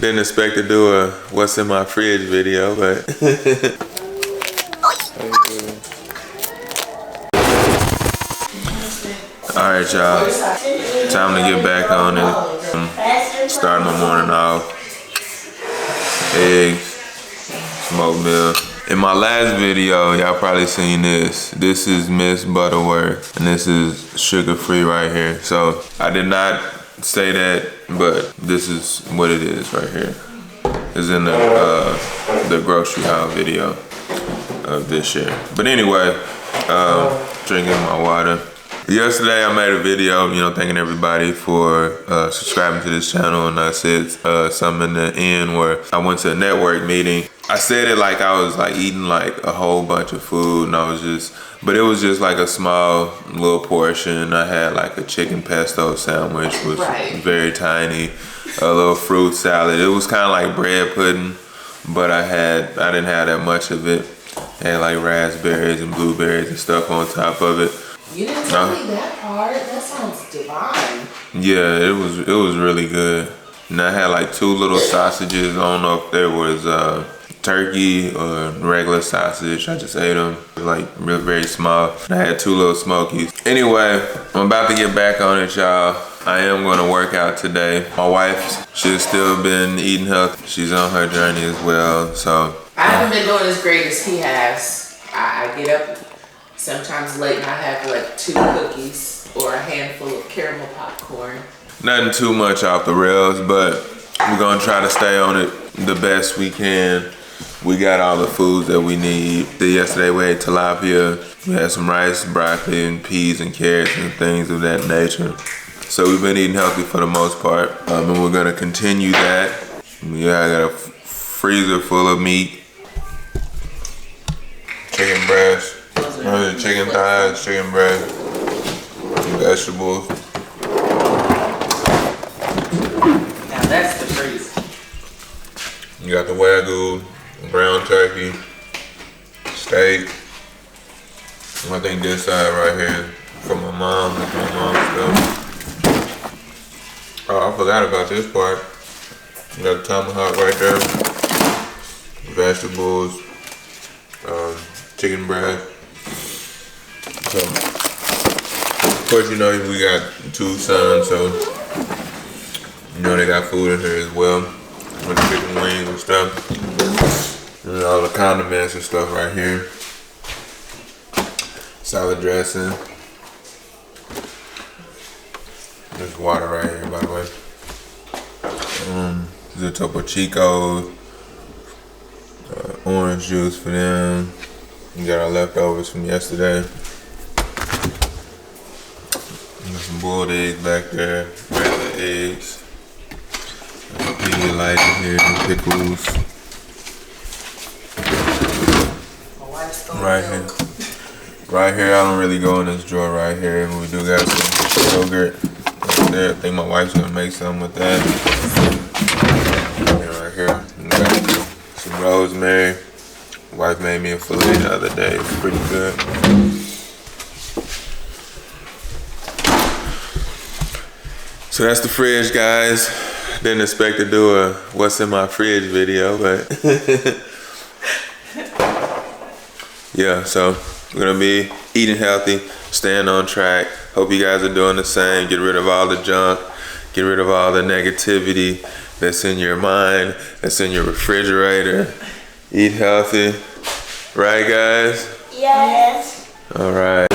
Didn't expect to do a what's in my fridge video, but alright y'all, time to get back on it. Start my morning off. Eggs, smoked meal. In my last video, y'all probably seen this. This is Miss Butterworth, and this is sugar-free right here. So I did not say that, but this is what it is right here. It's in the grocery haul video of this year. But anyway, drinking my water. Yesterday I made a video, thanking everybody for subscribing to this channel, and I said something in the end where I went to a network meeting. I said it like I was like eating like a whole bunch of food, and but it was just like a small little portion. I had like a chicken pesto sandwich, which was very tiny, a little fruit salad. It was kind of like bread pudding, but I didn't have that much of it. I had like raspberries and blueberries and stuff on top of it. You didn't tell me that part. That sounds divine. Yeah, it was really good. And I had like 2 little sausages. I don't know if there was turkey or regular sausage. I just ate them like very small. And I had 2 little smokies. Anyway, I'm about to get back on it, y'all. I am gonna work out today. My wife, she's still been eating healthy. She's on her journey as well, so. I haven't been doing as great as he has. I get up sometimes late and I have like 2 cookies or a handful of caramel popcorn. Nothing too much off the rails, but we're gonna try to stay on it the best we can. We got all the foods that we need. Yesterday we ate tilapia. We had some rice, broccoli, and peas and carrots and things of that nature. So we've been eating healthy for the most part, and we're gonna continue that. Yeah, I got a freezer full of meat, chicken breast, chicken thighs, chicken breast, vegetables. Now that's the freezer. You got the Wagyu, ground turkey, steak. I think this side right here from my mom, that's my mom's stuff. Oh, I forgot about this part. You got the tomahawk right there, vegetables, chicken breast. So, of course, we got 2 sons, so they got food in here as well, with chicken wings and stuff, and all the condiments and stuff right here. Salad dressing. There's water right here, by the way. There's a Topo Chico, orange juice for them. We got our leftovers from yesterday. Got some boiled eggs back there, regular eggs. Pedialyte in here, pickles. Right here. Right here, I don't really go in this drawer right here. We do got some yogurt right there. I think my wife's gonna make something with that. And right here, we got some rosemary. Wife made me a fillet the other day. It's pretty good. So that's the fridge, guys. Didn't expect to do a what's in my fridge video, but yeah, so we're gonna be eating healthy, staying on track. Hope you guys are doing the same. Get rid of all the junk, get rid of all the negativity that's in your mind, that's in your refrigerator. Eat healthy. Right, guys? Yes. All right.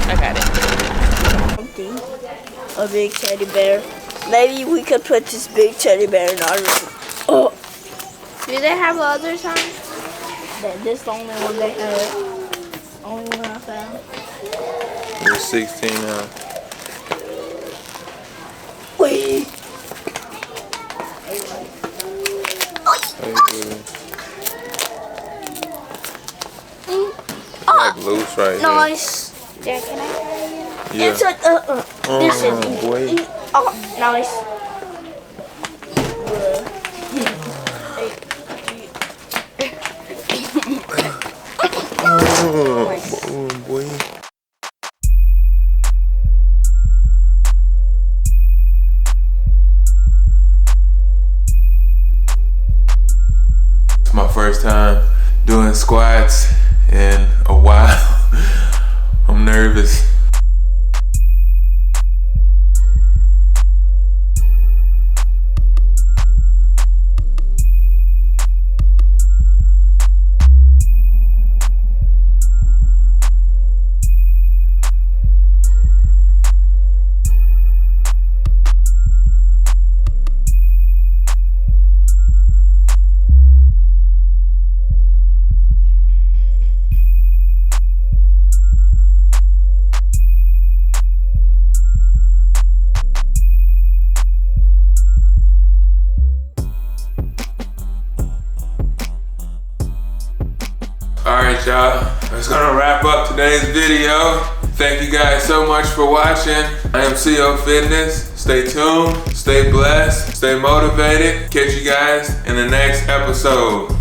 I got it. A big teddy bear. Maybe we could put this big teddy bear in our room. Oh. Do they have other signs? This is the only one they have. Only one I found. You're 16 now. Wait. How you doing? Like loose right Nice. Yeah, can I try you? here. It's like this is boy. oh, nice. Oh, boy. my first time doing squats in a while. I'm nervous. Alright y'all, that's gonna wrap up today's video. Thank you guys so much for watching. I am CO Fitness. Stay tuned, stay blessed, stay motivated. Catch you guys in the next episode.